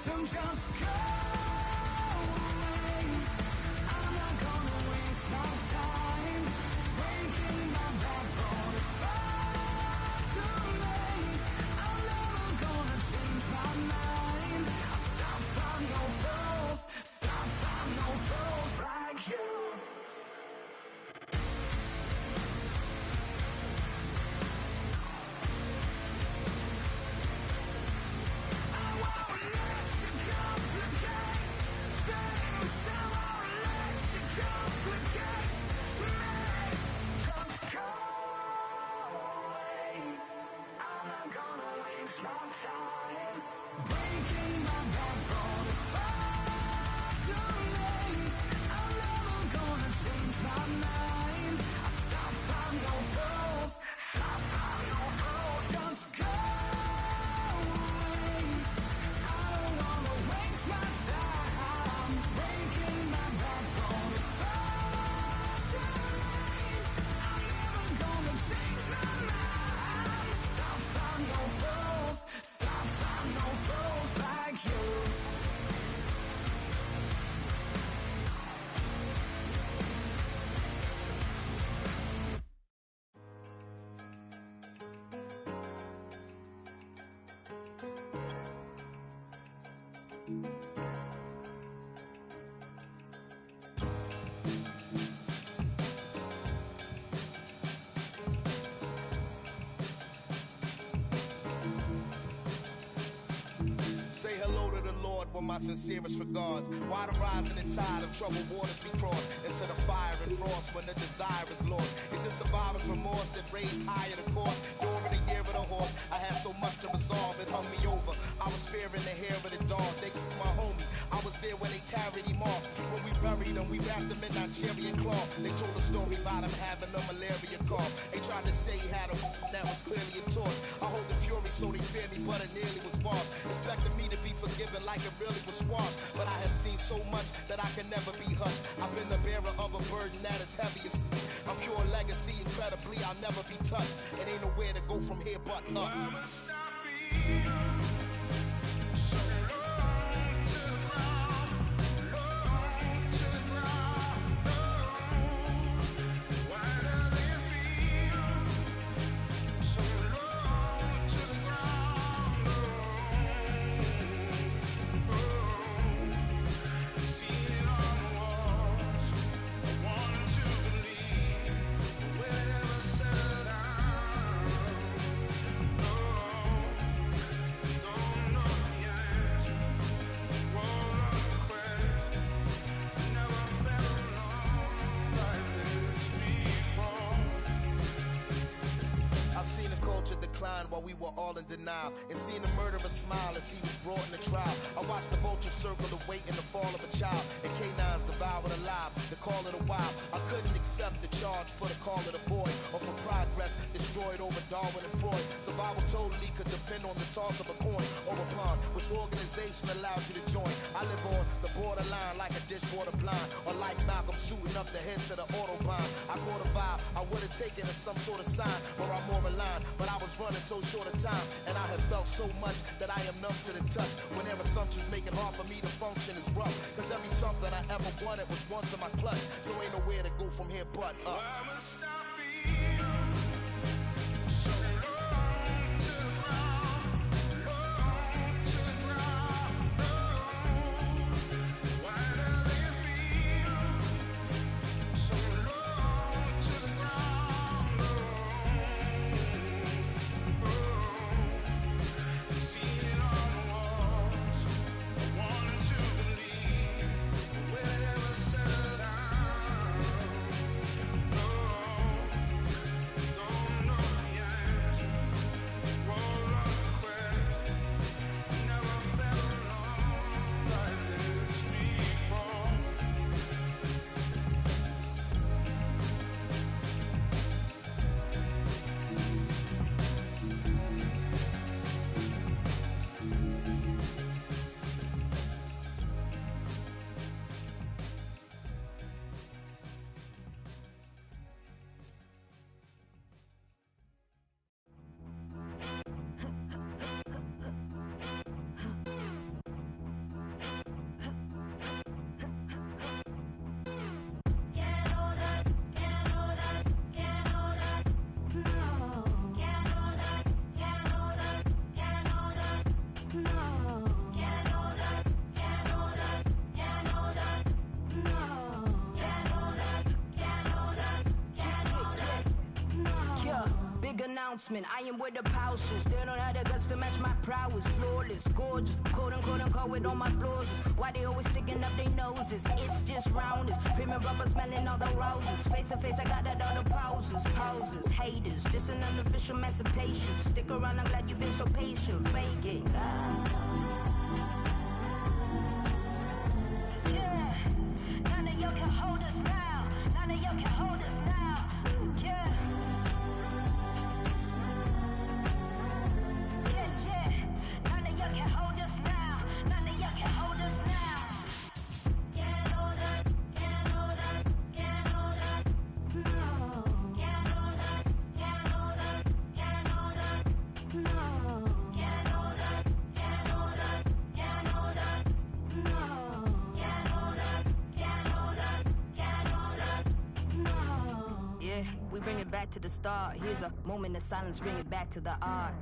Don't just go away. I'm not gonna waste my time breaking my backbone. It's far too late. I'm never gonna change my mind. I'll find no fools, I'll find no fools like you. Say hello to the Lord with my sincerest regards. Why the rising and tide of troubled waters we cross into the fire and frost when the desire is lost? Is it survivor's remorse that raised higher the course? During the year of the horse, I had so much to resolve, it hung me over. I was fearing the hair of the dog. They killed my homie, I was there when they carried him off. When we buried him, we wrapped him in Nigerian cloth. They told a story about him having a malaria cough. They tried to say he had a that was clearly a torch. I hold the fury so they fear me, but it nearly was washed. Expecting me to be forgiven like it really was squashed. But I have seen so much that I can never be hushed. I've been the bearer of a burden that is heavy as I'm pure legacy, incredibly I'll never be touched. It ain't nowhere to go from here but up. While we were all in denial, and seeing the murderer smile as he was brought in the trial. I watched the vulture circle the weight and the fall of a child, and canines devoured alive, the call of the wild. I couldn't accept the charge for the call of the void, or for progress destroyed over Darwin and Freud. Survival totally could depend on the toss of a coin or a pawn, which organization allows you to join. I live on the borderline like a dishwater blind, or like Malcolm shooting up the head to the autobahn. I caught a vibe, I would have taken it as some sort of sign, or I'm more aligned, but I was running so short of time, and I have felt so much that I am numb to the touch. When their assumptions make it hard for me to function is rough, cause every something I ever wanted was once in my clutch. So ain't nowhere to go from here but up. big announcement. I am where the pouches. They don't have the guts to match my prowess. Flawless, gorgeous, quote unquote with all my flaws. Why they always sticking up their noses? It's just roundness. Premium rubber smelling all the roses. Face to face, I got that all the pauses. Haters, this an unofficial emancipation. Stick around, I'm glad you've been so patient. Faking. Yeah, none of y'all can hold us now. None of y'all can hold us now. Yeah. None of y'all can hold us now. None of y'all can hold us now. Can't hold us, can't hold us, can't hold us. No. Can't hold us, can't hold us, can't hold us. No. Can't hold us, can't hold us, can't hold us. No. Can't hold us, can't hold us, can't hold us. No. Yeah, we bring it back to the start. Here's a moment of silence, bring it back to the art.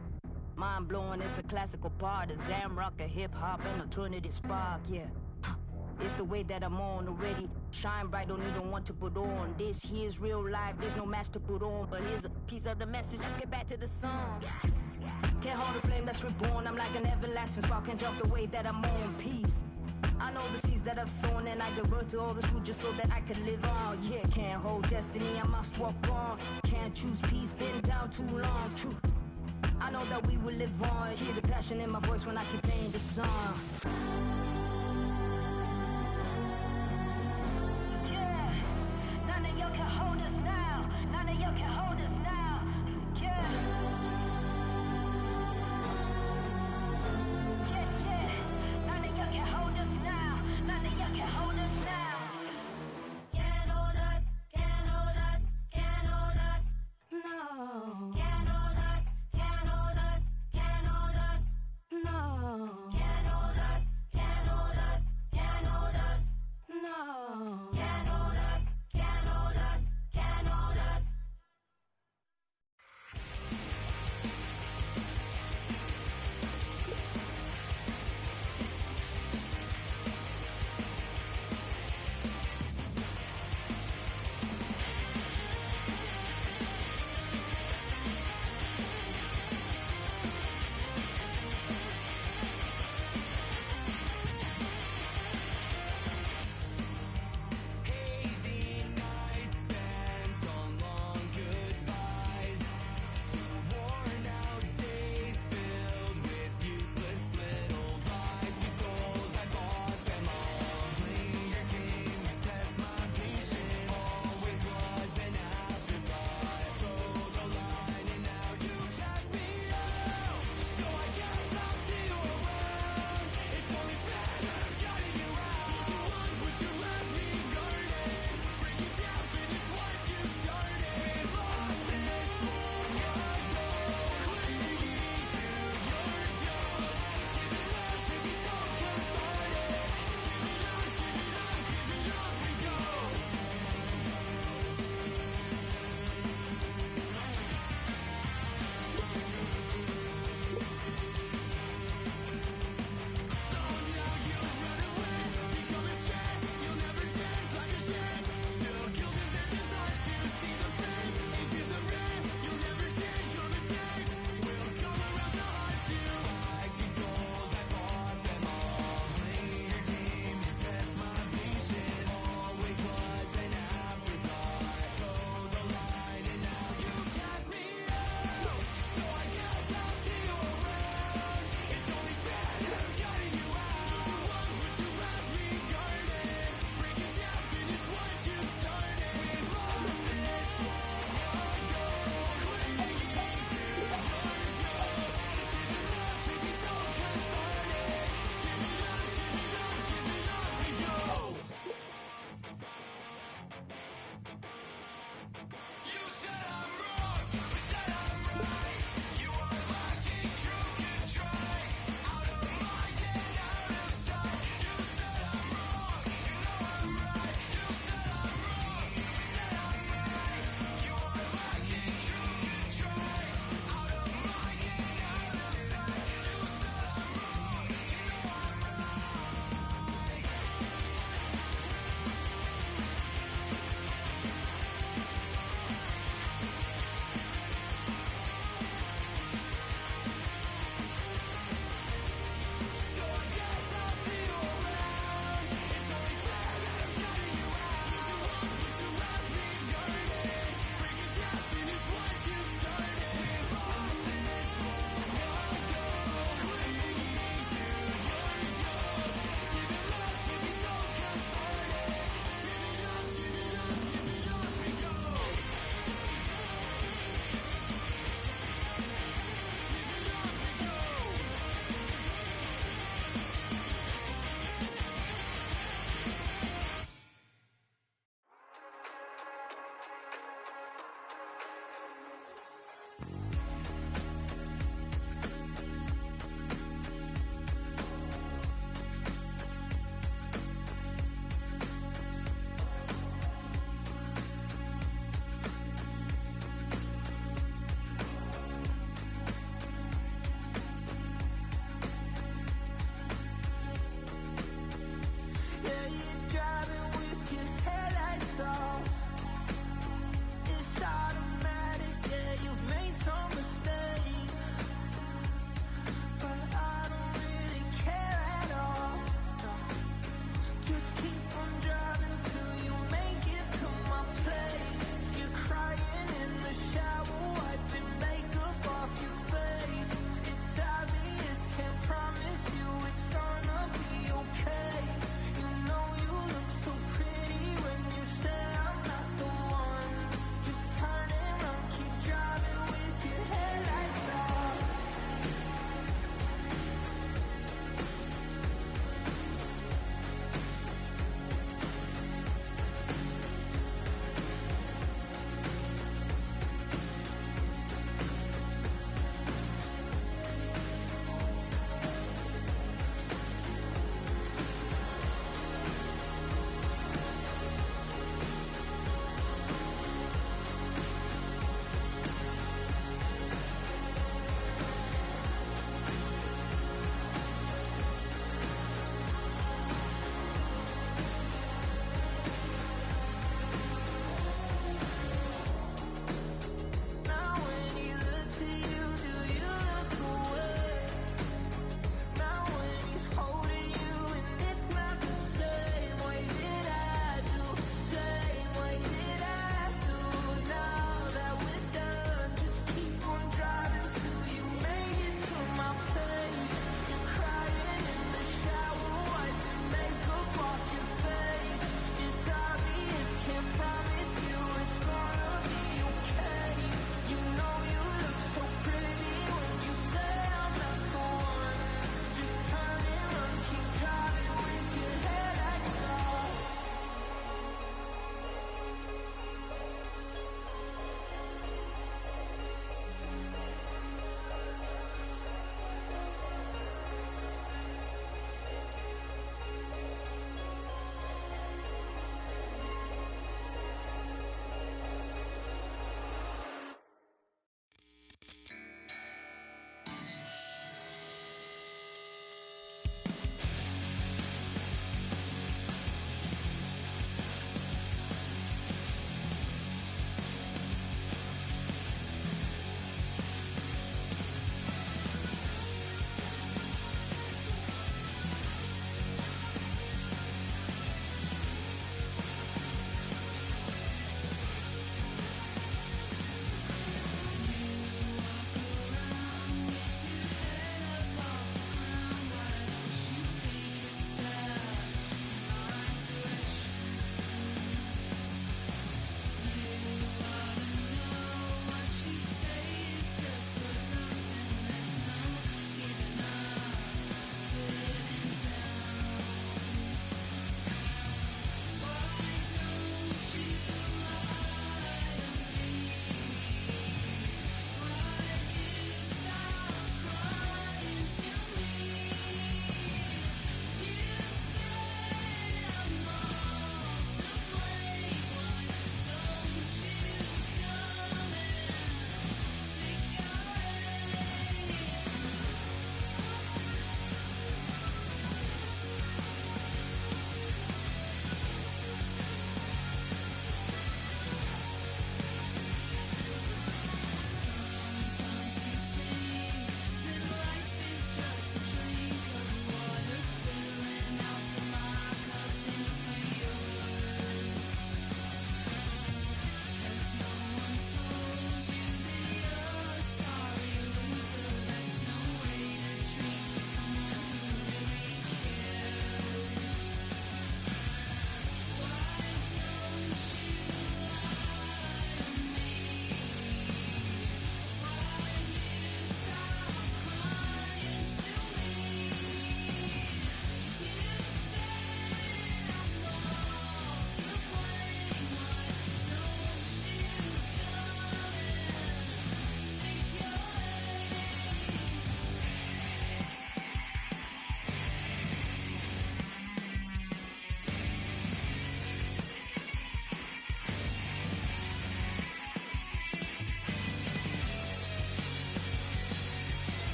Mind blowing, it's a classical part. A Zamrock, a hip hop, an alternative spark, yeah. It's the way that I'm on already. Shine bright, don't even want to put on. This here's real life, there's no match to put on. But here's a piece of the message, let's get back to the song. Can't hold the flame that's reborn. I'm like an everlasting spark, can't jump the way that I'm on. Peace. I know the seeds that I've sown, and I give birth to all this fruit just so that I can live on. Yeah, can't hold destiny, I must walk on. Can't choose peace, been down too long. True. I know that we will live on. Hear the passion in my voice when I keep playing the song. Yeah, none of y'all can hold us now. None of y'all can hold us now. Yeah. None of y'all can hold us now. None of y'all can hold us now. Can't hold us, can't hold us, can't hold us. No. Can't hold us, can't hold us, can't hold us. No. Can't hold us, can't hold us.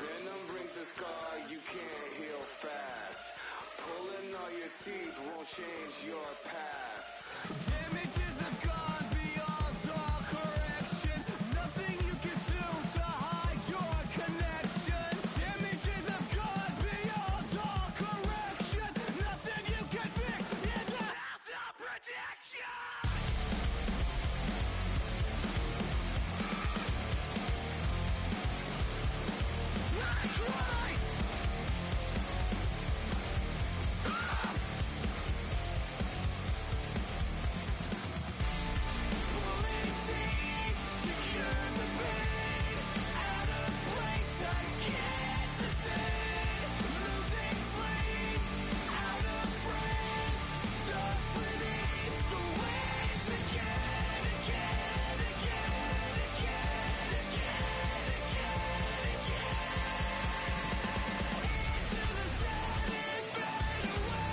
Venom brings a scar you can't heal fast. Pulling all your teeth won't change your past. Images of God beyond all correction. Nothing you can do to hide your connection. Images of God beyond all correction. Nothing you can fix in the house of protection. That's right! Pulling deep to cure the pain. Out of place I can't sustain. Losing sleep, out of frame. Stuck beneath the waves again, again, again, again, again, again, again. Into the static, fade away,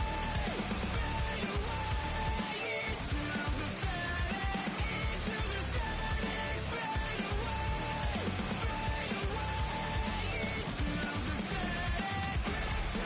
fade away. Into the static, fade away, fade away. Into the static, fade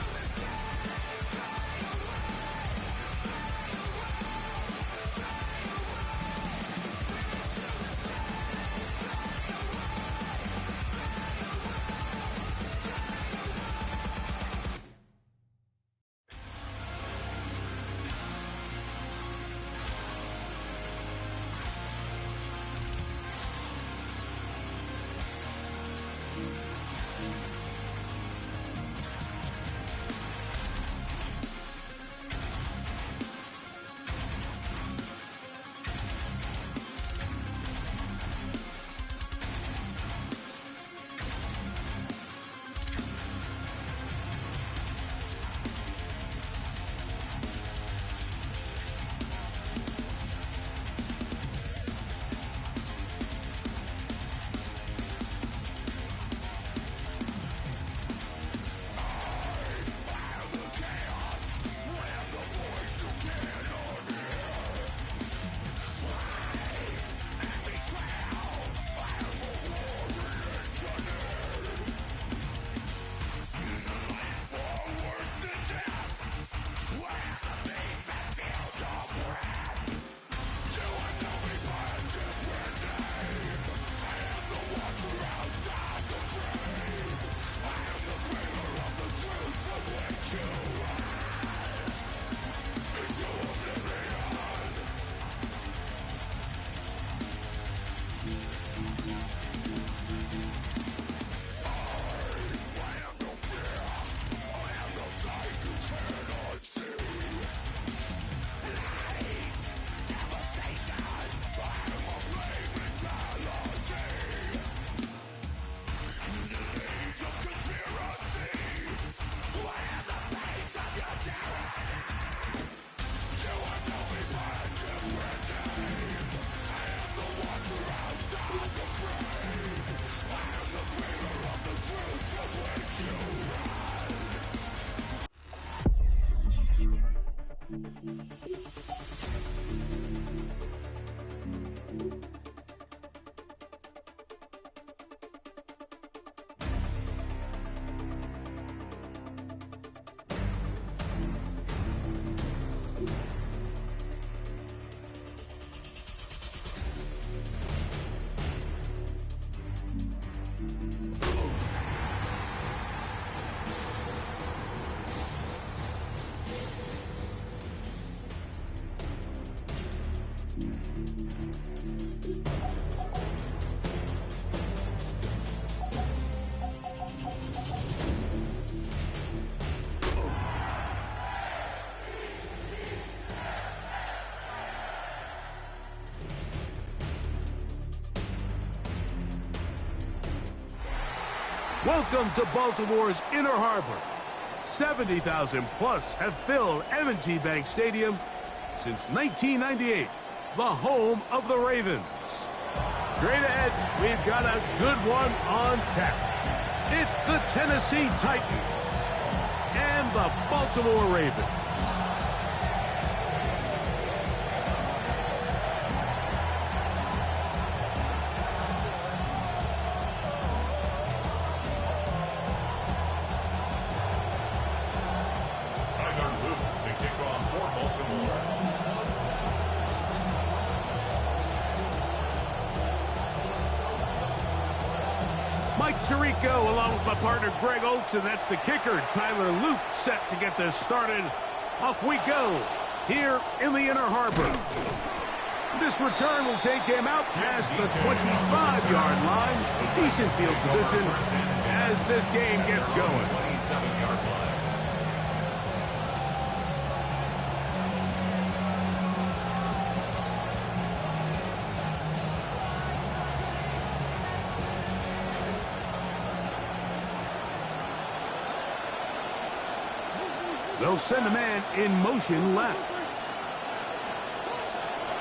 Welcome to Baltimore's Inner Harbor. 70,000 plus have filled M&T Bank Stadium since 1998, the home of the Ravens. Straight ahead, we've got a good one on tap. It's the Tennessee Titans and the Baltimore Ravens. Tirico along with my partner Greg Oates, and that's the kicker, Tyler Luke, set to get this started. Off we go here in the Inner Harbor. This return will take him out past the 25-yard line. Decent field position as this game gets going. 27-yard line. They'll send a man in motion left.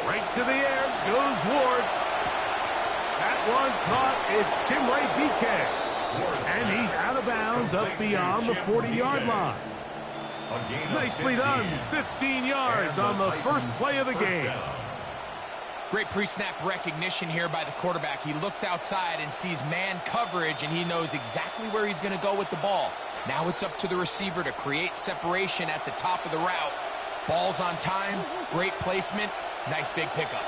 Right to the air goes Ward. That one caught. It's Chimere Dike. And he's out of bounds up beyond the 40-yard line. Nicely done. 15 yards on the first play of the game. Great pre-snap recognition here by the quarterback. He looks outside and sees man coverage, and he knows exactly where he's going to go with the ball. Now it's up to the receiver to create separation at the top of the route. Ball's on time, great placement, nice big pickup.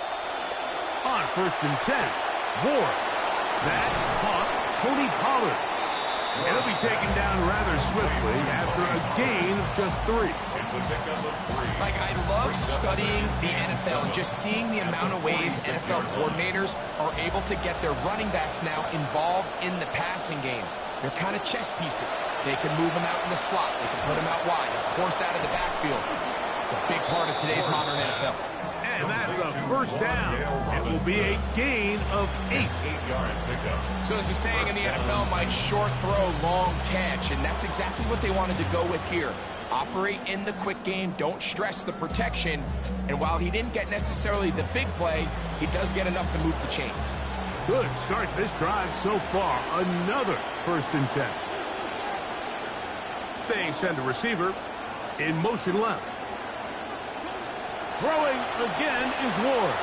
On 1st and 10, Ward. That caught Tony Pollard. And he'll be taken down rather swiftly after a gain of just 3. It's a pickup of 3. Like, I love studying the NFL and just seeing the amount of ways NFL coordinators are able to get their running backs now involved in the passing game. They're kind of chess pieces. They can move them out in the slot. They can put them out wide. Of course, out of the backfield. It's a big part of today's modern NFL. And that's a first down. It will be a gain of 8. 8-yard pickup. So there's a saying in the NFL, Mike, short throw, long catch. And that's exactly what they wanted to go with here. Operate in the quick game. Don't stress the protection. And while he didn't get necessarily the big play, he does get enough to move the chains. Good start to this drive so far. Another 1st and 10. They send a receiver in motion left. Throwing again is Ward.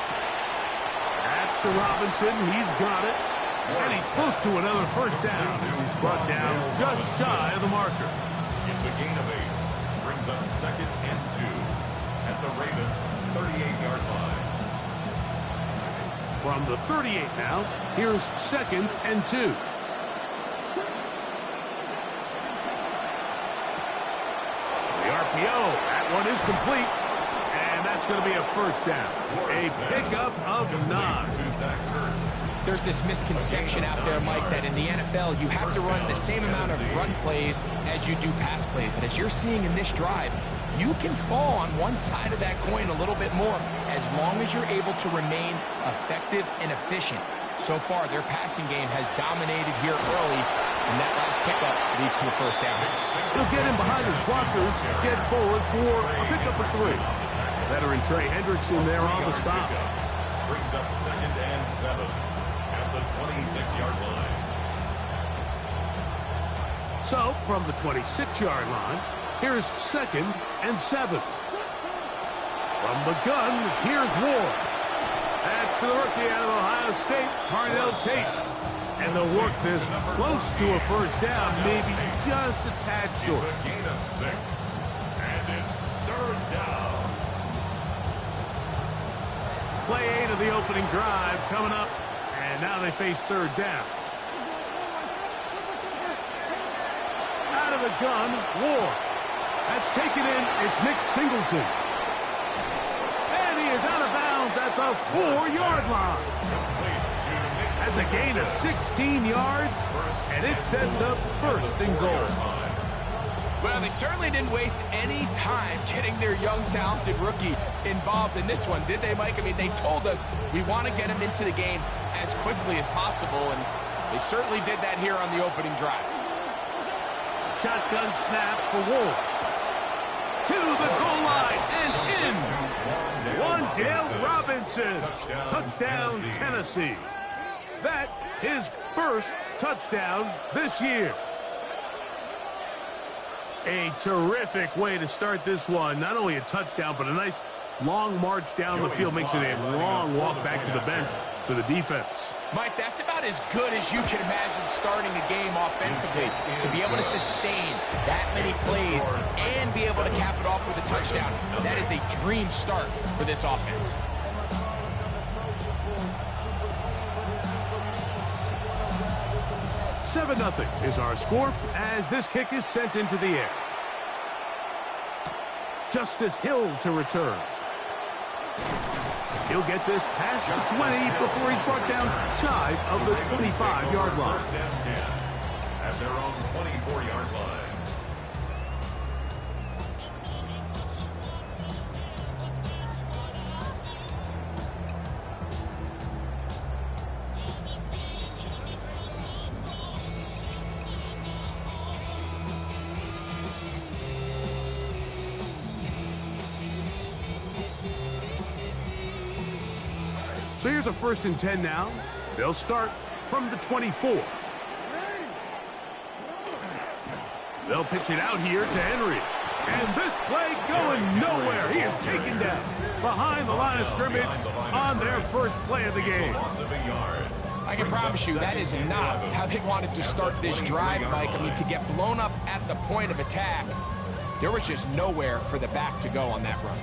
That's to Robinson. He's got it. And he's close to another first down as he's brought down just shy of the marker. It's a gain of 8. Brings up 2nd and 2 at the Ravens' 38-yard line. From the 38 now, here's 2nd and 2. RPO. That one is complete. And that's going to be a first down. A pickup of 9. There's this misconception out there, Mike, that in the NFL you have to run the same amount of run plays as you do pass plays. And as you're seeing in this drive, you can fall on one side of that coin a little bit more as long as you're able to remain effective and efficient. So far, their passing game has dominated here early, and that last pickup leads to a first down. He'll get in behind his blockers, get forward for a pickup of 3. Veteran Trey Hendrickson there on the stop. Brings up 2nd and 7 at the 26-yard line. So, from the 26-yard line, here's 2nd and 7. From the gun, here's Ward. That's to the rookie out of Ohio State, Carnell Tate. And they'll work this close to a first down, maybe just a tad short. It's a gain of 6. And it's 3rd down. Play 8 of the opening drive coming up, and now they face 3rd down. Out of the gun, Ward. That's taken in, it's Nick Singleton. And he is out of bounds at the 4-yard line. That's a gain of 16 yards, and it sets up 1st and goal. Well, they certainly didn't waste any time getting their young, talented rookie involved in this one, did they, Mike? I mean, they told us we want to get him into the game as quickly as possible, and they certainly did that here on the opening drive. Shotgun snap for Ward. To the goal line and in. Wan'Dale Robinson. Touchdown, Tennessee. That his first touchdown this year. A terrific way to start this one. Not only a touchdown, but a nice long march down the field. Makes it a long walk back to the bench for the defense. Mike, that's about as good as you can imagine starting a game offensively. To be able to sustain that many plays and be able to cap it off with a touchdown, that is a dream start for this offense. 7-0 is our score as this kick is sent into the air. Justice Hill to return. He'll get this past the 20 before he's brought down shy of the 25-yard line. First and 10 at their own 24-yard line. So here's a 1st and 10 now. They'll start from the 24. They'll pitch it out here to Henry. And this play going nowhere. He is taken down behind the line of scrimmage on their first play of the game. I can promise you that is not how they wanted to start this drive, Mike. I mean, to get blown up at the point of attack, there was just nowhere for the back to go on that run.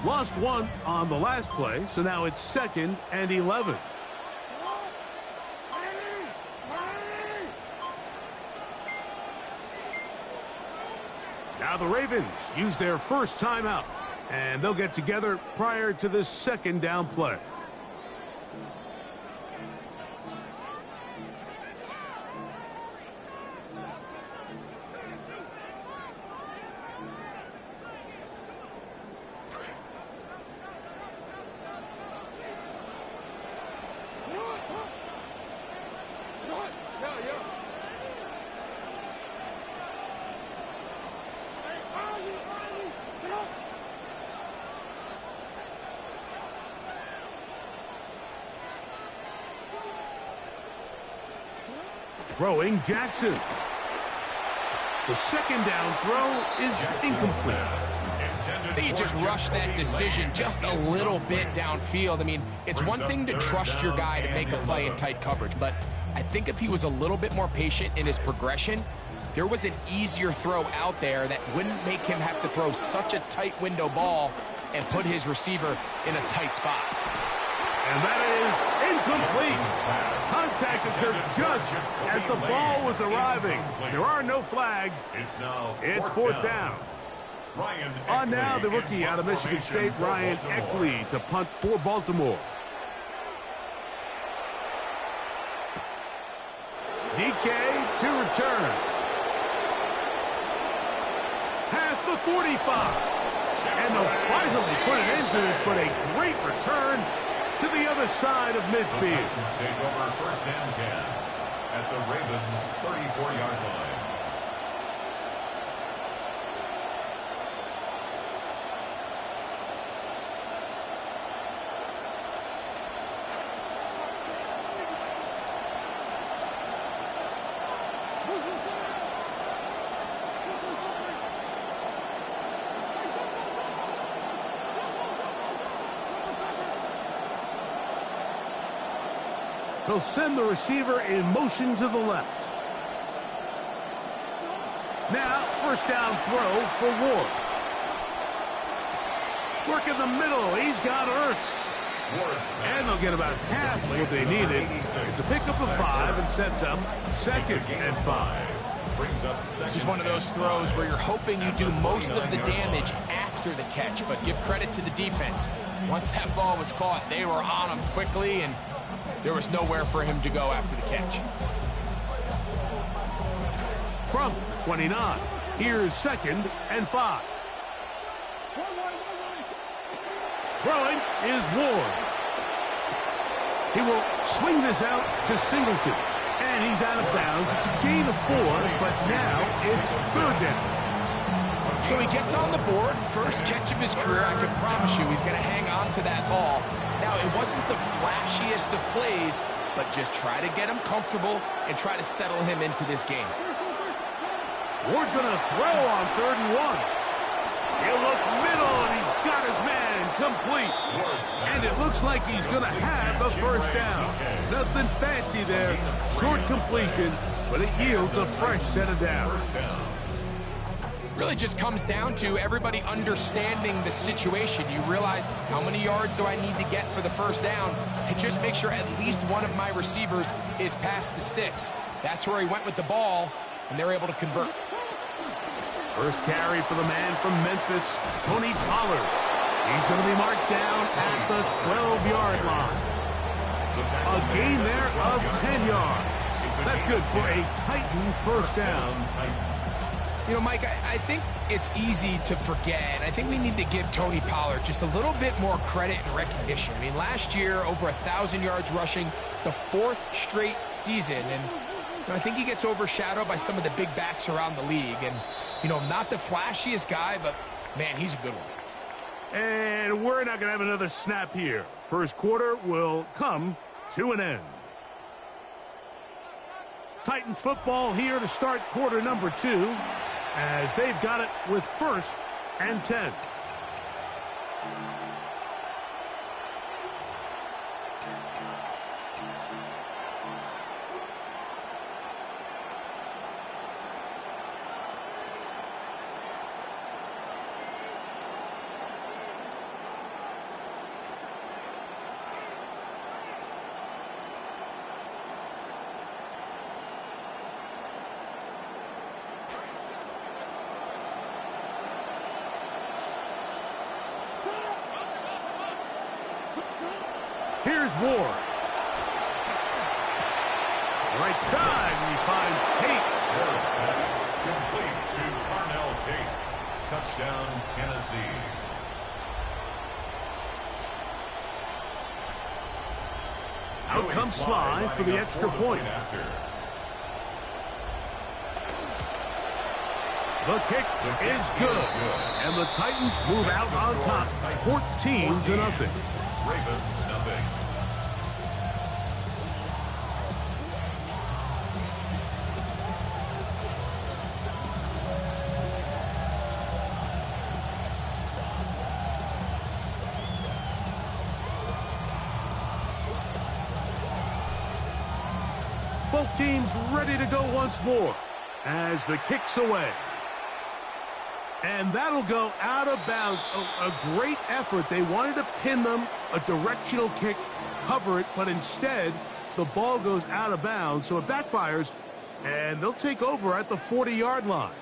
Lost one on the last play, so now it's 2nd and 11. Now the Ravens use their first timeout, and they'll get together prior to the 2nd down play. Throwing Jackson. The 2nd down throw is incomplete. I think he just rushed that decision just a little bit downfield. I mean, it's one thing to trust your guy to make a play in tight coverage, but I think if he was a little bit more patient in his progression, there was an easier throw out there that wouldn't make him have to throw such a tight window ball and put his receiver in a tight spot. And that is incomplete. Contact occurred just as the ball was arriving. There are no flags. It's 4th down. On now, the rookie out of Michigan State, Ryan Eckley, to punt for Baltimore. DK to return. Past the 45. And they'll finally put it into this, but a great return to the other side of midfield. Take over 1st and 10 at the Ravens' 34-yard line. He'll send the receiver in motion to the left. Now, 1st down throw for Ward. Work in the middle. He's got Ertz. And they'll get about half what they needed. It's a pickup of 5 and sets up 2nd and 5. This is one of those throws where you're hoping you do most of the damage after the catch, but give credit to the defense. Once that ball was caught, they were on him quickly, and there was nowhere for him to go after the catch. From 29, here's 2nd and 5. Throwing is Ward. He will swing this out to Singleton. And he's out of bounds. It's a gain of 4, but now it's 3rd down. So he gets on the board, first catch of his career. I can promise you he's going to hang on to that ball. Now, it wasn't the flashiest of plays, but just try to get him comfortable and try to settle him into this game. Ward going to throw on 3rd and 1. He'll look middle, and he's got his man complete. And it looks like he's going to have the first down. Nothing fancy there. Short completion, but it yields a fresh set of downs. Really just comes down to everybody understanding the situation. You realize, how many yards do I need to get for the first down? And just make sure at least one of my receivers is past the sticks. That's where he went with the ball, and they're able to convert. First carry for the man from Memphis, Tony Pollard. He's going to be marked down at the 12-yard line. A gain there of 10 yards. That's good for a Titan first down. You know, Mike, I think it's easy to forget. I think we need to give Tony Pollard just a little bit more credit and recognition. I mean, last year, over 1,000 yards rushing, the 4th straight season. And you know, I think he gets overshadowed by some of the big backs around the league. And, you know, not the flashiest guy, but, man, he's a good one. And we're not going to have another snap here. First quarter will come to an end. Titans football here to start quarter number 2, as they've got it with 1st and 10. Here's Ward. Right side, and he finds Tate. Complete to Carnell Tate. Touchdown, Tennessee. Out comes Sly for the extra point. The kick is good. And the Titans move out on top, 14-0. Ravens, nothing. Both teams ready to go once more as the kick's away. And that'll go out of bounds. A great effort. They wanted to pin them, a directional kick, cover it, but instead the ball goes out of bounds, so it backfires, and they'll take over at the 40-yard line.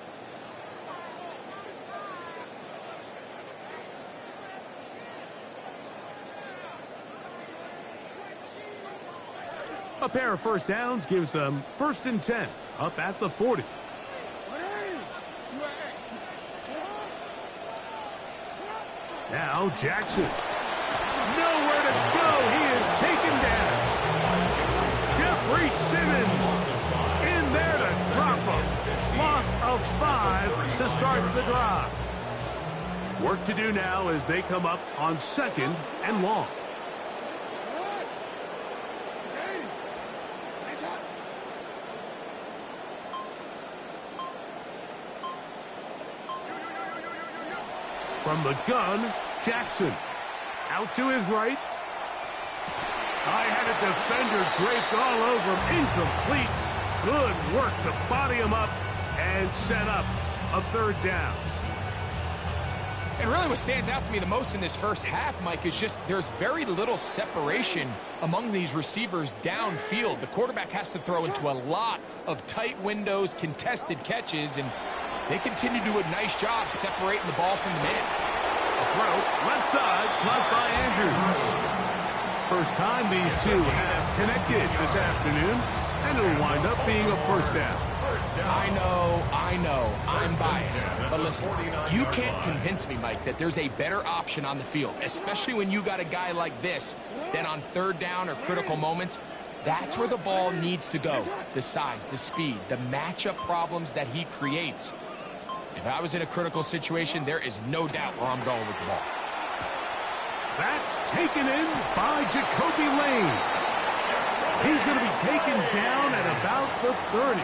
A pair of first downs gives them 1st and 10, up at the 40. Now Jackson. Nowhere to go. He is taken down. Jeffrey Simmons in there to drop him. Loss of 5 to start the drive. Work to do now as they come up on 2nd and long. From the gun, Jackson. Out to his right. I had a defender draped all over him. Incomplete. Good work to body him up and set up a 3rd down. And really what stands out to me the most in this first half, Mike, is just there's very little separation among these receivers downfield. The quarterback has to throw into a lot of tight windows, contested catches, and they continue to do a nice job separating the ball from the man. A throw, left side, caught by Andrews. First time these two have connected this afternoon, and it'll wind up being a 1st down. I know, I'm biased. But listen, you can't convince me, Mike, that there's a better option on the field, especially when you got a guy like this, than on 3rd down or critical moments. That's where the ball needs to go. The size, the speed, the matchup problems that he creates. If I was in a critical situation, there is no doubt where I'm going with the ball. That's taken in by Jacoby Lane. He's going to be taken down at about the 30.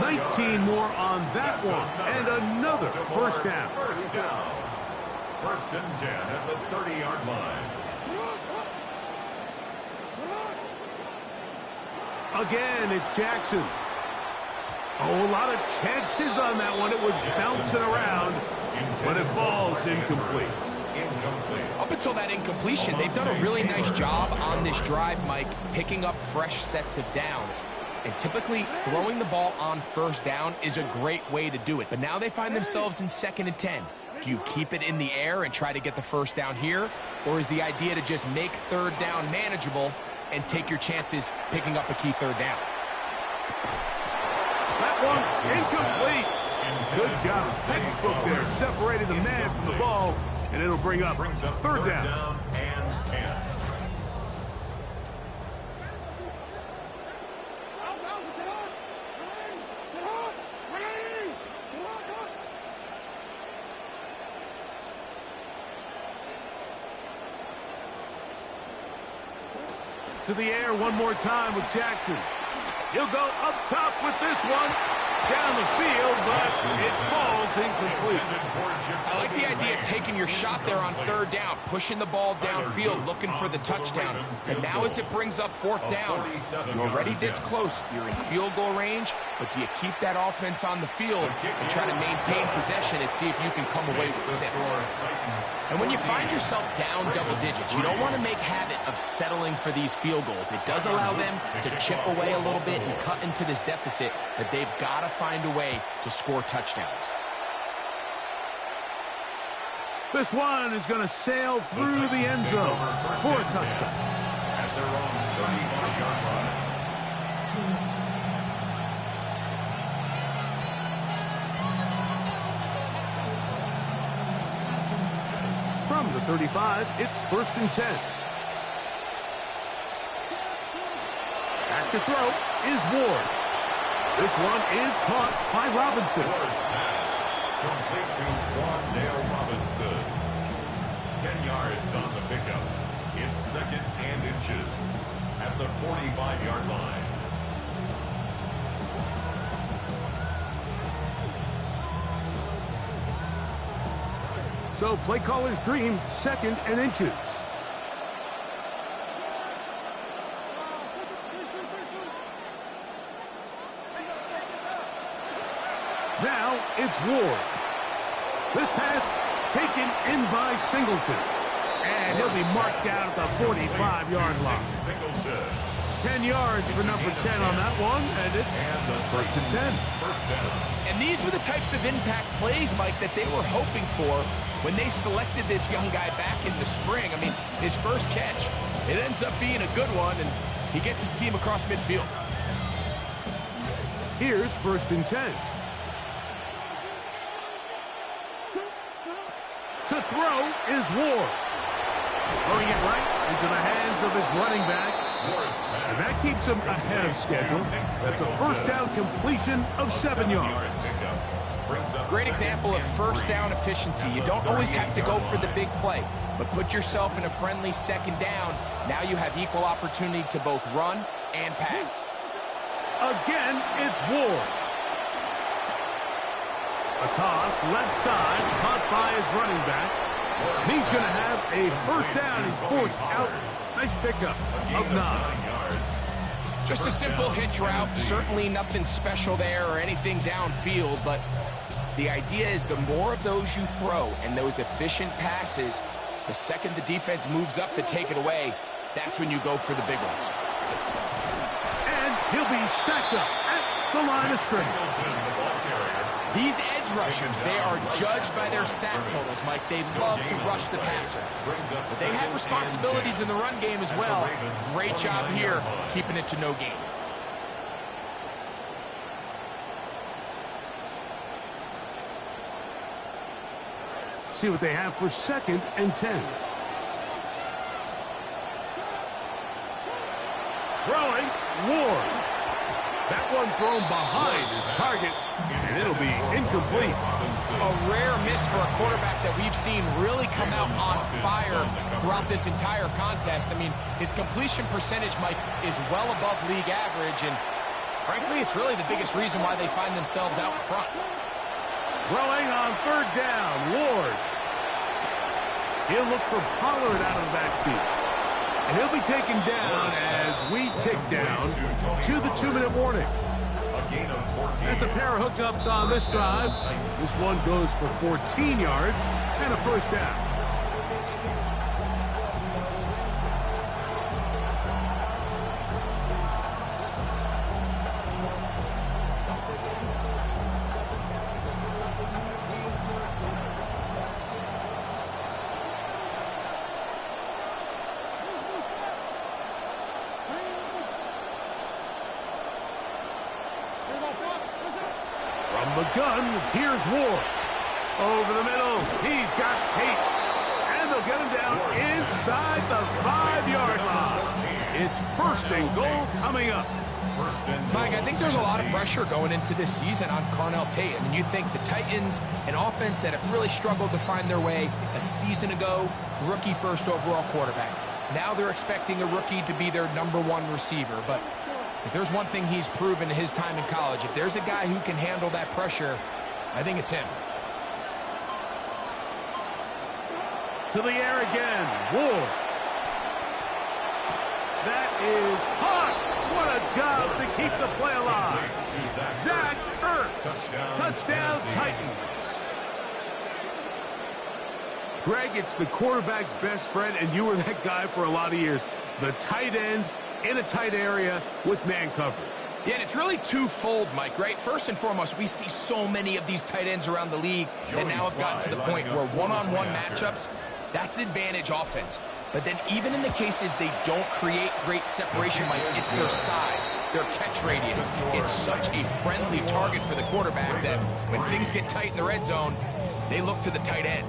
19 more on that one, and another 1st down. First and 10 at the 30-yard line. Again, it's Jackson. Oh, a lot of chances on that one. It was bouncing around, but it falls incomplete. Up until that incompletion, they've done a really nice job on this drive, Mike, picking up fresh sets of downs. And typically, throwing the ball on first down is a great way to do it. But now they find themselves in 2nd and 10. Do you keep it in the air and try to get the first down here? Or is the idea to just make 3rd down manageable and take your chances picking up a key 3rd down? That one's incomplete. Good job. Textbook there, separating the man from the ball, and it'll bring up 3rd down. And 10. To the air one more time with Jackson. He'll go up top with this one. Down the field, but it falls incomplete. I like the idea of taking your shot there on 3rd down, pushing the ball downfield, looking for the touchdown. And now as it brings up 4th down, you're already this close. You're in field goal range, but do you keep that offense on the field and try to maintain possession and see if you can come away with 6? And when you find yourself down double digits, you don't want to make habit of settling for these field goals. It does allow them to chip away a little bit and cut into this deficit, but they've got to find a way to score touchdowns. This one is going to sail through the end zone for a touchdown. At their own 35-yard line. From the 35, it's 1st and 10. Back to throw is Ward. This one is caught by Robinson. Ward's pass complete to Wandale Robinson. 10 yards on the pickup. It's 2nd and inches at the 45-yard line. So play caller's dream, 2nd and inches. Now it's Ward. This pass taken in by Singleton. And he'll be marked down at the 45-yard line. 10 yards for number 10 on that one, and it's 1st and 10. First down. And these were the types of impact plays, Mike, that they were hoping for when they selected this young guy back in the spring. I mean, his first catch, it ends up being a good one, and he gets his team across midfield. Here's 1st and 10. To throw is Ward. Throwing it right into the hands of his running back. And that keeps him ahead of schedule. That's a 1st down completion of 7 yards. Great example of 1st down efficiency. You don't always have to go for the big play, but put yourself in a friendly 2nd down. Now you have equal opportunity to both run and pass. Again, it's Ward. A toss, left side, caught by his running back. And he's going to have a 1st down. He's forced out. Nice pickup of 9. Just a simple hitch route. Certainly nothing special there or anything downfield, but the idea is the more of those you throw and those efficient passes, the second the defense moves up to take it away, that's when you go for the big ones. And he'll be stacked up at the line of scrimmage. These edge rushers, they are judged by their sack totals, Mike. They love to rush the passer. But they have responsibilities in the run game as well. Great job here, keeping it to no gain. See what they have for 2nd and 10. Throwing, Ward. That one thrown behind his target, and it'll be incomplete. A rare miss for a quarterback that we've seen really come out on fire throughout this entire contest. I mean, his completion percentage, Mike, is well above league average, and frankly, it's really the biggest reason why they find themselves out in front. Throwing on 3rd down, Ward. He'll look for Pollard out of the backfield. And he'll be taken down as we tick down to the 2-minute warning. That's a pair of hookups on this drive. This one goes for 14 yards and a first down. From the gun, here's Ward. Over the middle, he's got Tate. And they'll get him down inside the 5-yard line. It's first and goal coming up. Mike, I think there's a lot of pressure going into this season on Carnell Tate. I mean, you think the Titans, an offense that have really struggled to find their way a season ago, rookie first overall quarterback. Now they're expecting a rookie to be their #1 receiver. But if there's one thing he's proven in his time in college, if there's a guy who can handle that pressure, I think it's him. To the air again, Ward. That is hot. What a job to keep the play alive. Zach Ertz. Touchdown Titans. Greg, it's the quarterback's best friend, and you were that guy for a lot of years. The tight end in a tight area with man coverage. Yeah, and it's really twofold, Mike, right? First and foremost, we see so many of these tight ends around the league that now have gotten to the point where one-on-one matchups, that's advantage offense. But then even in the cases they don't create great separation, Mike, it's their size, their catch radius. It's such a friendly target for the quarterback that when things get tight in the red zone, they look to the tight end.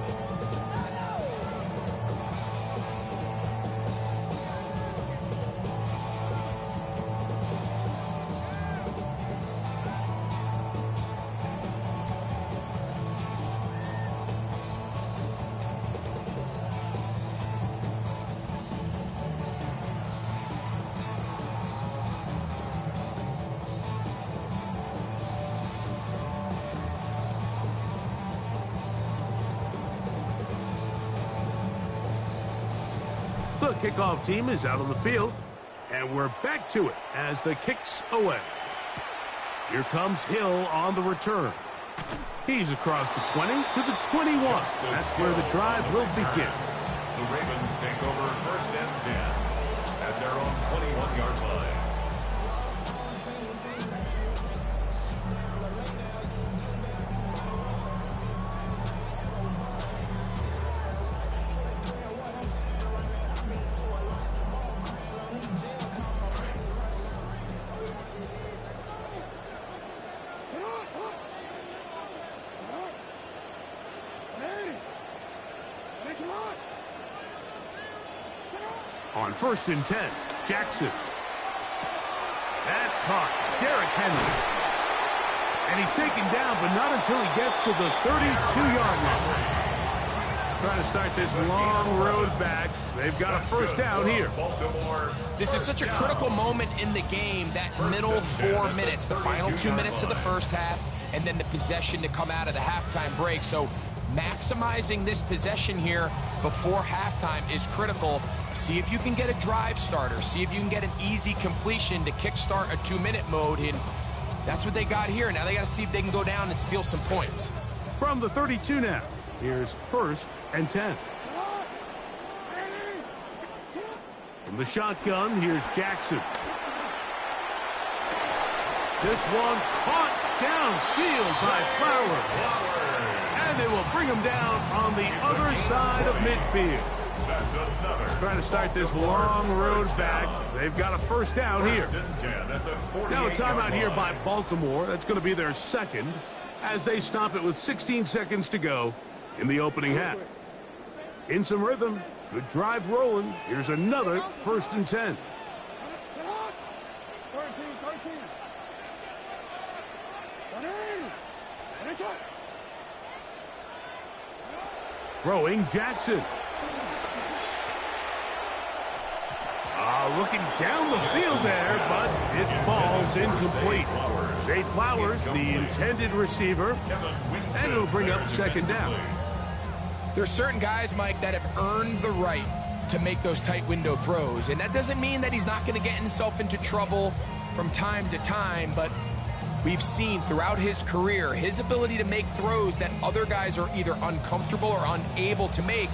The kickoff team is out on the field, and we're back to it as the kick's away. Here comes Hill on the return. He's across the 20 to the 21. That's where the drive will begin. The Ravens take over first and 10 at their own 21-yard line. On first and 10, Jackson. That's caught. Derrick Henry. And he's taken down, but not until he gets to the 32-yard line. Trying to start this long road back. They've got a first down here. This is such a critical moment in the game, that middle 4 minutes, the final 2 minutes of the first half, and then the possession to come out of the halftime break. So maximizing this possession here before halftime is critical. See if you can get a drive starter. See if you can get an easy completion to kickstart a 2-minute mode. And that's what they got here. Now they got to see if they can go down and steal some points. From the 32 now, here's first and 10. From the shotgun, here's Jackson. This one caught downfield by Flowers. And they will bring him down on the other side of midfield. That's another. Trying to start this long road back. They've got a first down here. Now a timeout here by Baltimore. That's going to be their second as they stop it with 16 seconds to go in the opening half. In some rhythm, good drive rolling. Here's another first and 10. Throwing Jackson. Looking down the field there, but it falls incomplete. Zay Flowers, the intended receiver, and it'll bring up second down. There's certain guys, Mike, that have earned the right to make those tight window throws, and that doesn't mean that he's not going to get himself into trouble from time to time, but we've seen throughout his career his ability to make throws that other guys are either uncomfortable or unable to make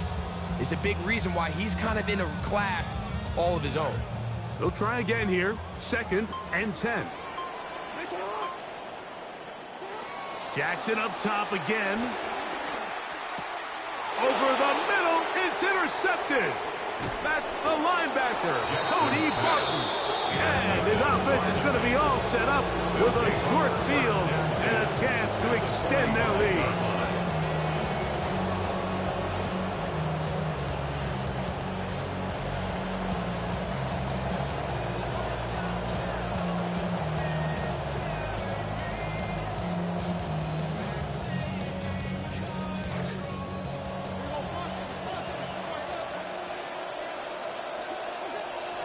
is a big reason why he's kind of in a class all of his own. They'll try again here. 2nd and 10. Jackson up top again. Over the middle, it's intercepted. That's the linebacker, Cody Barton. And his offense is going to be all set up with a short field and a chance to extend their lead.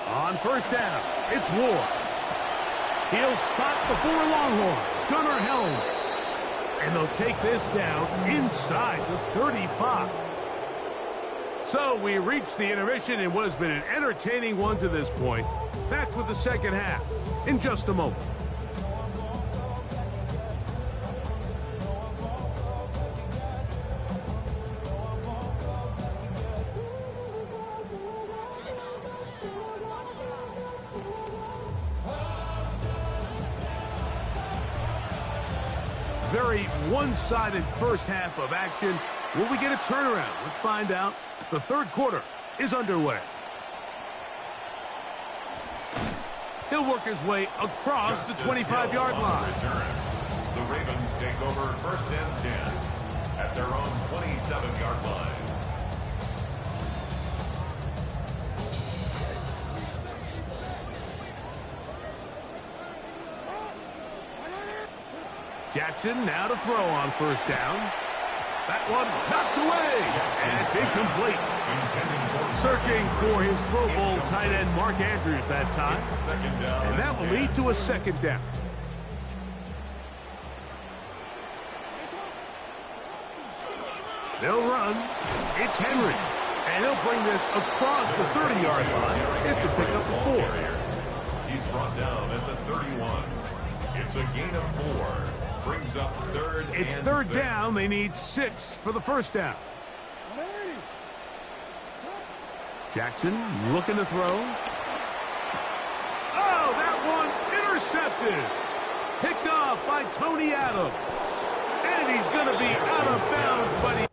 On 1st down, it's Ward. He'll spot the 4 Longhorn, Gunnar Helm. And they'll take this down inside the 35. So we reach the intermission in what has been an entertaining one to this point. Back with the second half in just a moment. Very one-sided first half of action. Will we get a turnaround? Let's find out. The 3rd quarter is underway. He'll work his way across the 25-yard line. The Ravens take over 1st and 10 at their own 27-yard line. Jackson now to throw on 1st down. That one knocked away. And it's incomplete. Searching for his Pro Bowl tight end Mark Andrews that time. And that will lead to a 2nd down. They'll run. It's Henry. And he'll bring this across the 30-yard line. It's a pickup of 4. He's brought down at the 31. It's a gain of 4. Brings up 3rd It's and 3rd 6. down. They need 6 for the 1st down. Jackson looking to throw. Oh, that one intercepted. Picked off by Tony Adams. And he's going to be out of bounds, but he...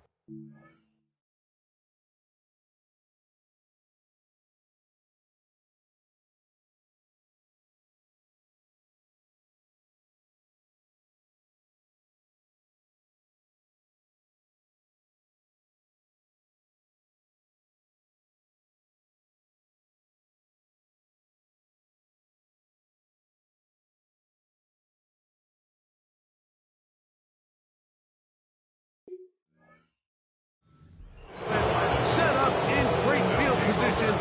set up in great field position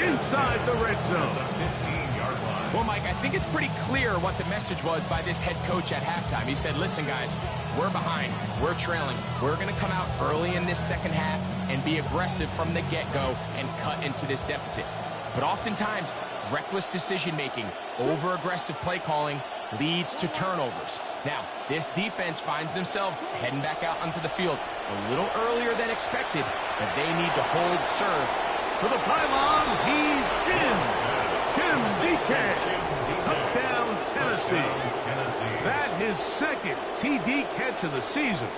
inside the red zone. Well, Mike, I think it's pretty clear what the message was by this head coach at halftime. He said, listen, guys, we're behind. We're trailing. We're going to come out early in this second half and be aggressive from the get-go and cut into this deficit. But oftentimes, reckless decision-making, over-aggressive play calling leads to turnovers. Now, this defense finds themselves heading back out onto the field a little earlier than expected, but they need to hold serve. For the pylon, he's in. Jim DK. Touchdown, Tennessee. That his 2nd TD catch of the season.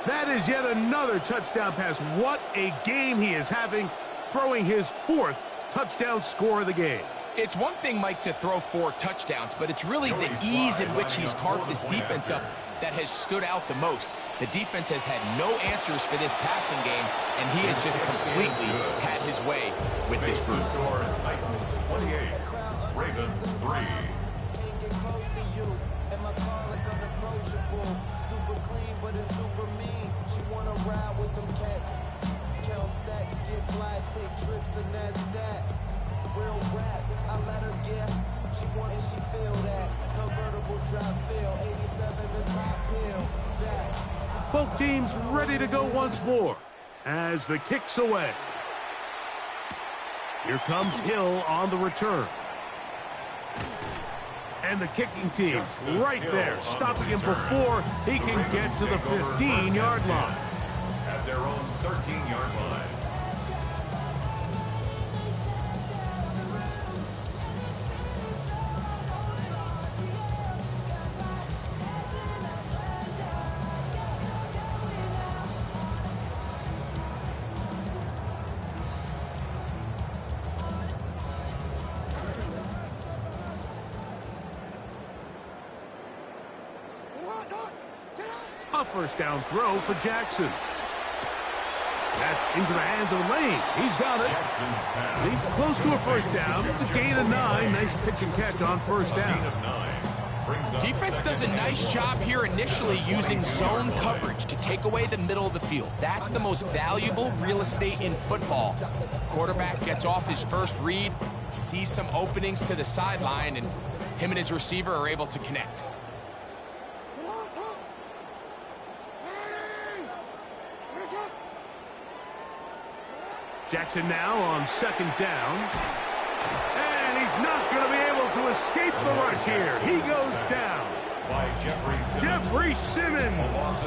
That is yet another touchdown pass. What a game he is having, throwing his 4th touchdown score of the game. It's one thing, Mike, to throw 4 touchdowns, but it's really the ease in which he's carved this defense up that has stood out the most. The defense has had no answers for this passing game, and he has just completely had his way with this group. Titans 28, Ravens 3. Can't get close to you. And my car look unapproachable. Super clean, but it's super mean. She wanna ride with them cats. Count stacks, get fly, take trips, and that's that. Real rap, I let her get. She want and she feel that. Convertible drive feel. 87 the top hill. That. Both teams ready to go once more as the kick's away. Here comes Hill on the return. And the kicking team right there, stopping him before he can get to the 15-yard line. At their own 13-yard line. A first down throw for Jackson. That's into the hands of Lane. He's got it. He's close to a first down. It's a gain of 9. Nice pitch and catch on first down. Defense does a nice job here initially using zone coverage to take away the middle of the field. That's the most valuable real estate in football. Quarterback gets off his first read, sees some openings to the sideline, and him and his receiver are able to connect. Jackson now on second down. And he's not going to be able to escape the rush here. He goes down. By Jeffrey Simmons.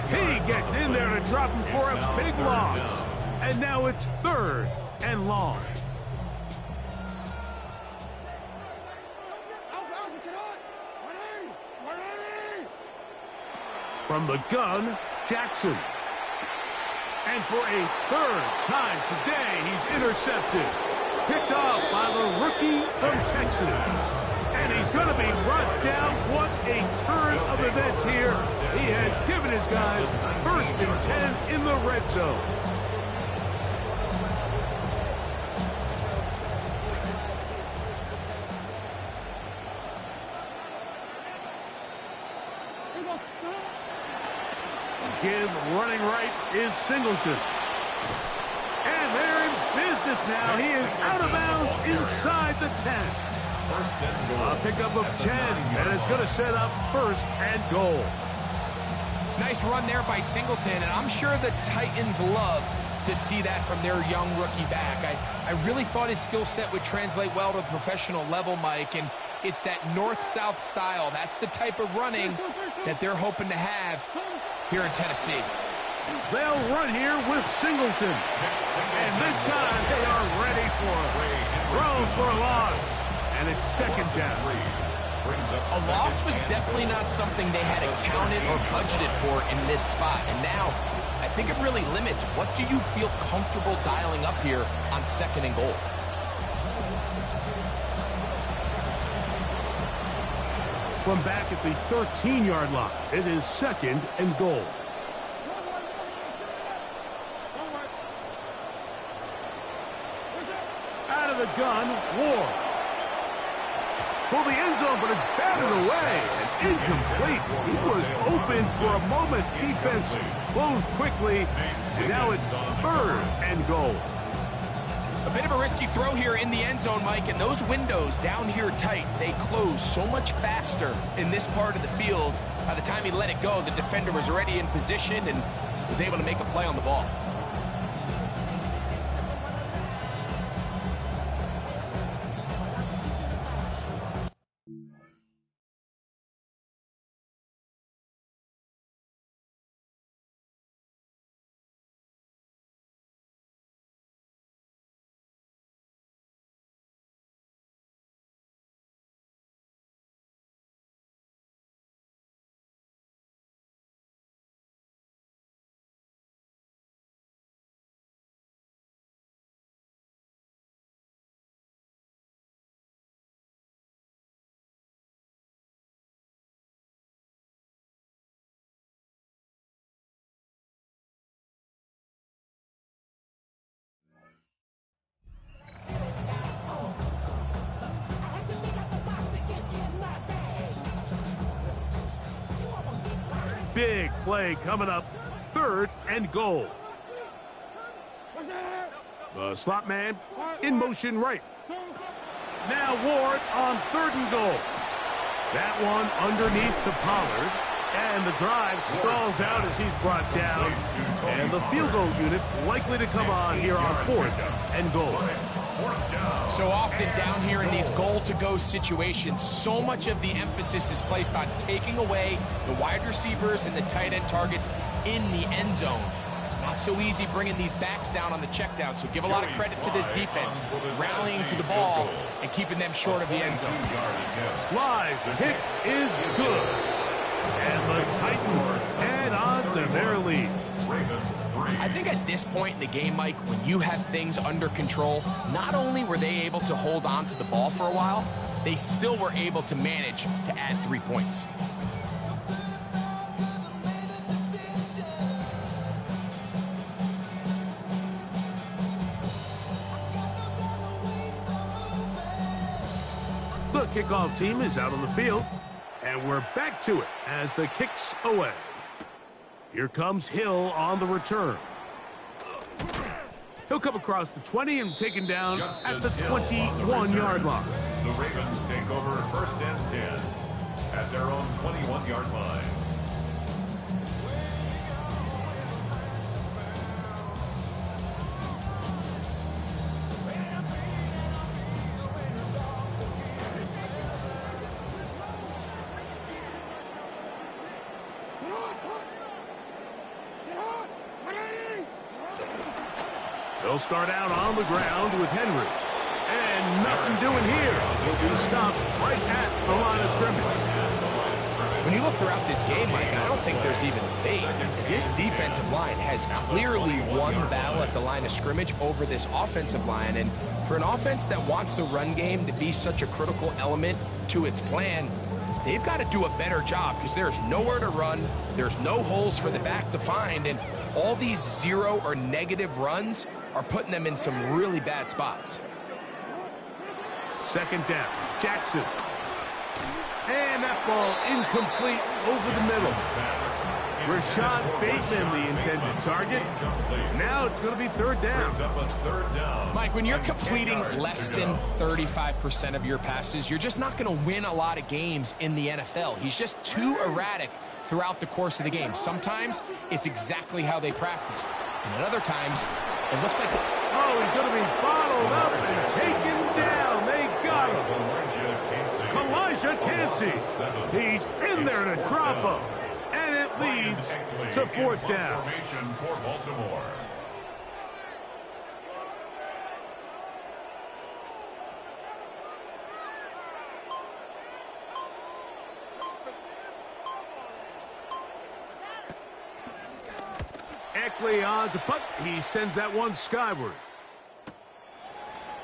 He gets in there to drop him for a big loss. And now it's 3rd and long. From the gun, Jackson. And for a 3rd time today, he's intercepted. Picked off by the rookie from Texas. And he's going to be brought down. What a turn of events here. He has given his guys 1st and 10 in the red zone. Give running right is Singleton. And they're in business now. He is out of bounds inside the 10. A pickup of 10, and it's going to set up 1st and goal. Nice run there by Singleton, and I'm sure the Titans love to see that from their young rookie back. I really thought his skill set would translate well to the professional level, Mike, and it's that north-south style. That's the type of running that they're hoping to have here in Tennessee. They'll run here with Singleton. And this time they are ready for it. Throws for a loss. And it's 2nd down. A loss was definitely not something they had accounted or budgeted for in this spot. And now, I think it really limits what do you feel comfortable dialing up here on 2nd and goal. From back at the 13-yard line, it is 2nd and goal. Out of the gun, Ward. For the end zone, but it's batted away and incomplete. He was open for a moment. Defense closed quickly, and now it's 3rd and goal. A bit of a risky throw here in the end zone, Mike, and those windows down here tight, they close so much faster in this part of the field. By the time he let it go, the defender was already in position and was able to make a play on the ball. Big play coming up. 3rd and goal. The slot man in motion right. Now Ward on 3rd and goal. That one underneath to Pollard. And the drive stalls out as he's brought down. And the field goal unit likely to come on here on 4th and goal. So often down here in these goal-to-go situations, so much of the emphasis is placed on taking away the wide receivers and the tight end targets in the end zone. It's not so easy bringing these backs down on the check down, so give a lot of credit to this defense, rallying to the ball and keeping them short of the end zone. Sly's kick is good. And the Titans add on to their lead. I think at this point in the game, Mike, when you have things under control, not only were they able to hold on to the ball for a while, they still were able to manage to add 3 points. The kickoff team is out on the field, and we're back to it as the kick's away. Here comes Hill on the return. He'll come across the 20 and taken down at the 21-yard line. The Ravens take over 1st and 10 at their own 21-yard line. They'll start out on the ground with Henry. And nothing doing here. He'll be stopped right at the line of scrimmage. When you look throughout this game, Mike, I don't think there's even a debate. This defensive line has clearly won the battle at the line of scrimmage over this offensive line. And for an offense that wants the run game to be such a critical element to its plan, they've got to do a better job because there's nowhere to run, there's no holes for the back to find, and all these 0 or negative runs are putting them in some really bad spots. 2nd down, Jackson. And that ball incomplete over the middle. Rashad Bateman, the intended target. Now it's going to be 3rd down. Mike, when you're completing less than 35% of your passes, you're just not going to win a lot of games in the NFL. He's just too erratic throughout the course of the game. Sometimes it's exactly how they practiced. And at other times, it looks like... Oh, he's going to be bottled up and taken down. They got him. Elijah Cansey. He's in there to drop him. And it leads to 4th down. For Baltimore. Eckley on to punt. He sends that one skyward.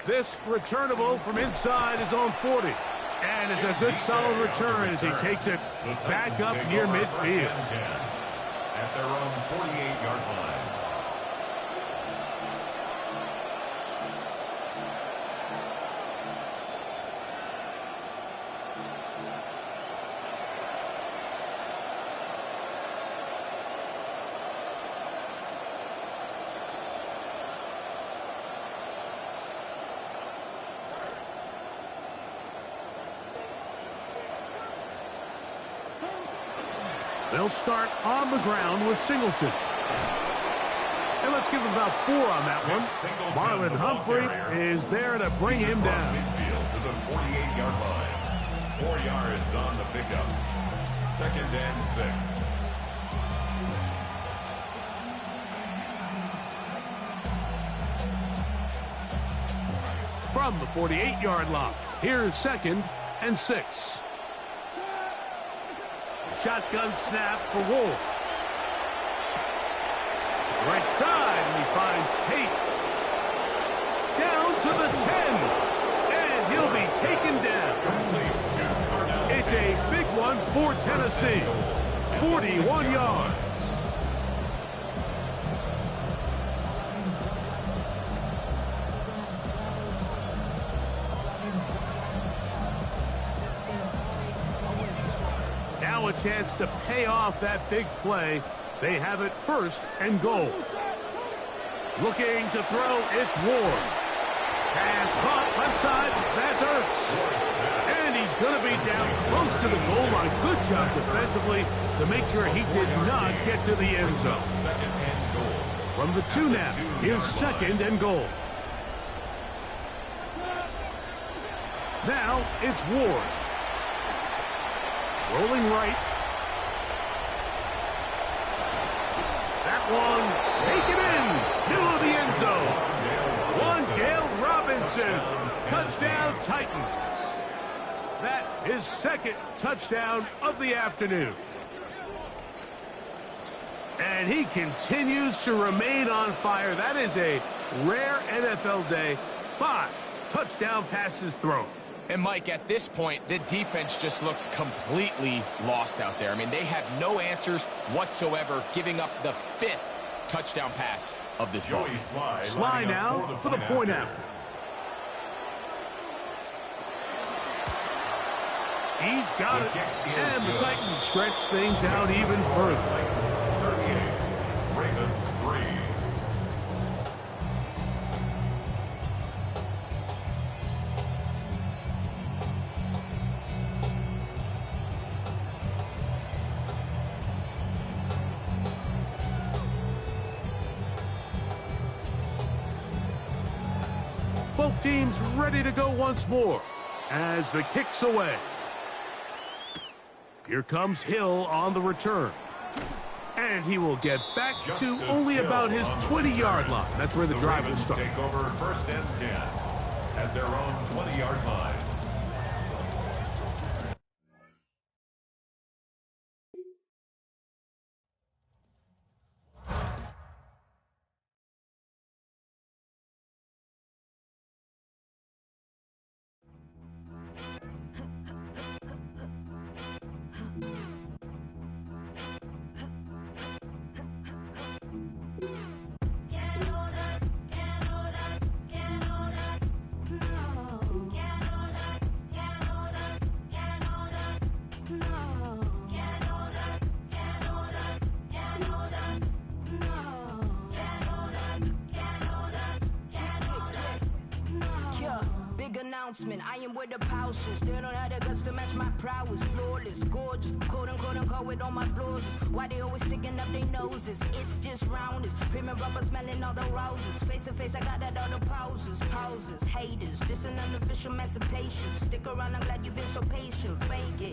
This returnable from inside his own 40. And it's a good solid return as he takes it back up near midfield. At their own 48-yard line. They'll start on the ground with Singleton. And let's give him about 4 on that one. Marlon Humphrey is there to bring him down. To the 48-yard line. 4 yards on the pickup. 2nd and 6. From the 48-yard line, here's 2nd and 6. Shotgun snap for Wolf. Right side, and he finds Tate. Down to the 10. And he'll be taken down. It's a big one for Tennessee. 41 yards. Now a chance to pay off that big play. They have it 1st and goal. Looking to throw, it's Ward. Pass caught left side, that's Ertz. And he's going to be down close to the goal line. Good job defensively to make sure he did not get to the end zone. Second and goal. From the 2 now, here's second and goal. Now it's Ward. Rolling right. That one, taken in, middle of the end zone. Wan'Dale Robinson, touchdown Titans. That is second touchdown of the afternoon. And he continues to remain on fire. That is a rare NFL day. 5 touchdown passes thrown. And Mike, at this point, the defense just looks completely lost out there. I mean, they have no answers whatsoever, giving up the 5th touchdown pass of this ball. Sly now for the point after. He's got it. And the Titans stretch things out even further. 38, Ravens 3. Both teams ready to go once more as the kick's away. Here comes Hill on the return. And he will get back to only about his 20-yard line. That's where the drive will start. Take over first and 10 at their own 20-yard line. I am with the pouches. They don't have the guts to match my prowess. Flawless, gorgeous, quote unquote with all my flaws. Why they always sticking up their noses? It's just rounders. Premium rubber smelling all the roses. Face to face, I got that all the pauses. Haters, this an unofficial emancipation. Stick around, I'm glad you've been so patient. Fake it.